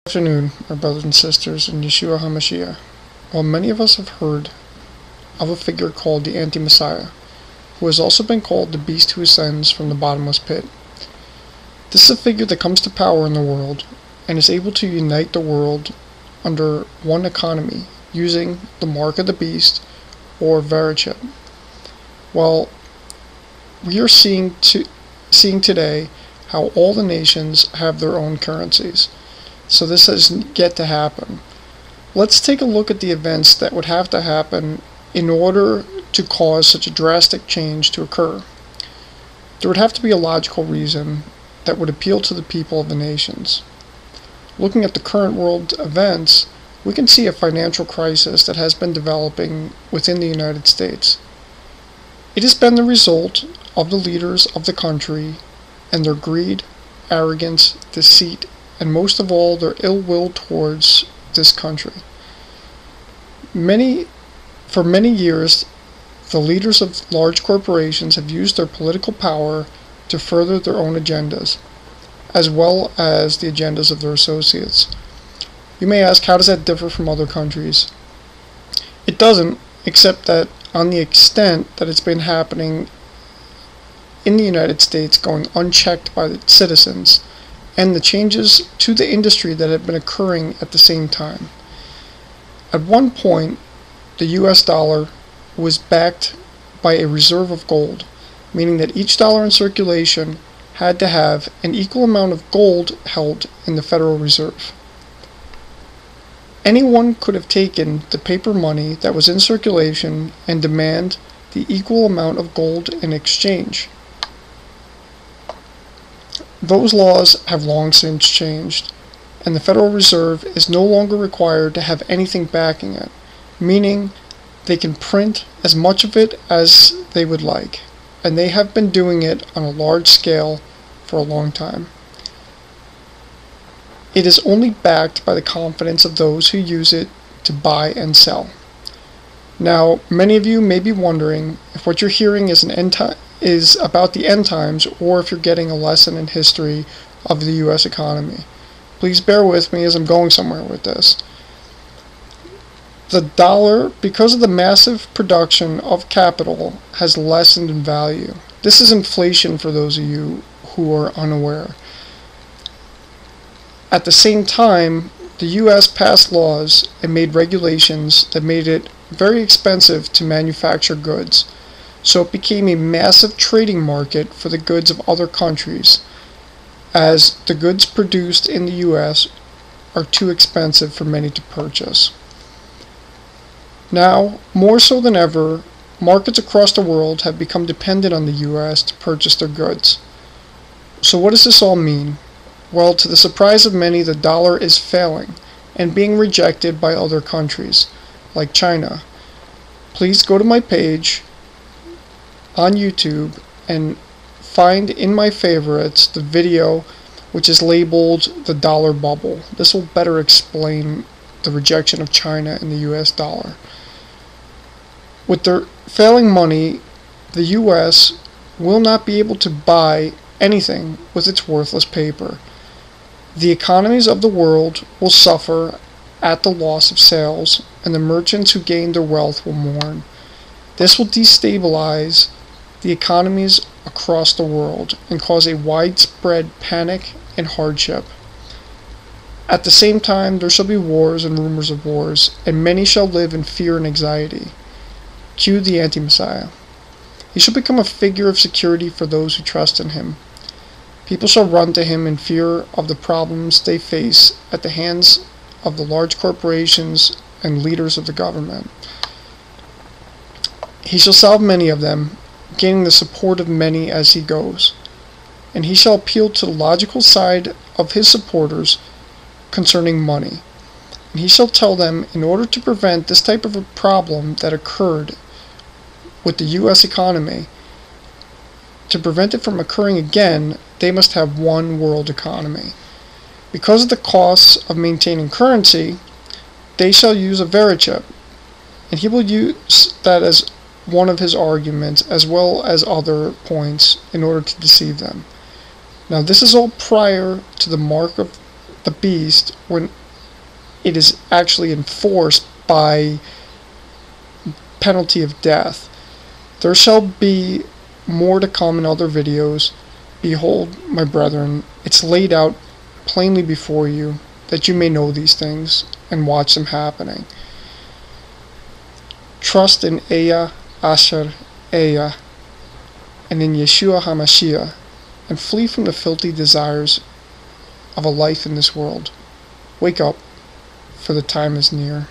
Good afternoon, my brothers and sisters in Yeshua HaMashiach. While many of us have heard of a figure called the Anti-Messiah, who has also been called the beast who ascends from the bottomless pit, this is a figure that comes to power in the world and is able to unite the world under one economy using the mark of the beast or Verichip. Well, we are seeing today how all the nations have their own currencies. So this has yet to happen. Let's take a look at the events that would have to happen in order to cause such a drastic change to occur. There would have to be a logical reason that would appeal to the people of the nations. Looking at the current world events, we can see a financial crisis that has been developing within the United States. It has been the result of the leaders of the country and their greed, arrogance, deceit, and most of all, their ill will towards this country. For many years, the leaders of large corporations have used their political power to further their own agendas, as well as the agendas of their associates. You may ask, how does that differ from other countries? It doesn't, except that on the extent that it's been happening in the United States, going unchecked by the citizens, and the changes to the industry that have been occurring at the same time. At one point, the US dollar was backed by a reserve of gold, meaning that each dollar in circulation had to have an equal amount of gold held in the Federal Reserve. Anyone could have taken the paper money that was in circulation and demand the equal amount of gold in exchange. Those laws have long since changed, and the Federal Reserve is no longer required to have anything backing it, meaning they can print as much of it as they would like, and they have been doing it on a large scale for a long time. It is only backed by the confidence of those who use it to buy and sell. Now, many of you may be wondering if what you're hearing is about the end times, or if you're getting a lesson in history of the U.S. economy. Please bear with me as I'm going somewhere with this. The dollar, because of the massive production of capital, has lessened in value. This is inflation for those of you who are unaware. At the same time, the U.S. passed laws and made regulations that made it very expensive to manufacture goods. So it became a massive trading market for the goods of other countries, as the goods produced in the U.S. are too expensive for many to purchase. Now, more so than ever, markets across the world have become dependent on the U.S. to purchase their goods. So what does this all mean? Well, to the surprise of many, the dollar is failing and being rejected by other countries, like China. Please go to my page on YouTube and find in my favorites the video which is labeled the dollar bubble. This will better explain the rejection of China and the US dollar. With their failing money, the US will not be able to buy anything with its worthless paper. The economies of the world will suffer at the loss of sales, and the merchants who gained their wealth will mourn. This will destabilize the economies across the world and cause a widespread panic and hardship. At the same time, there shall be wars and rumors of wars, and many shall live in fear and anxiety. Cue the Anti-Messiah. He shall become a figure of security for those who trust in him. People shall run to him in fear of the problems they face at the hands of the large corporations and leaders of the government. He shall solve many of them, gaining the support of many as he goes, and he shall appeal to the logical side of his supporters concerning money. And he shall tell them, in order to prevent this type of a problem that occurred with the U.S. economy, to prevent it from occurring again, they must have one world economy. Because of the costs of maintaining currency, they shall use a Verichip, and he will use that as one of his arguments, as well as other points, in order to deceive them. Now, this is all prior to the mark of the beast when it is actually enforced by penalty of death. There shall be more to come in other videos. Behold, my brethren, it's laid out plainly before you, that you may know these things and watch them happening. Trust in Ehyeh Asher Ehyeh and in Yeshua HaMashiach, and flee from the filthy desires of a life in this world. Wake up, for the time is near.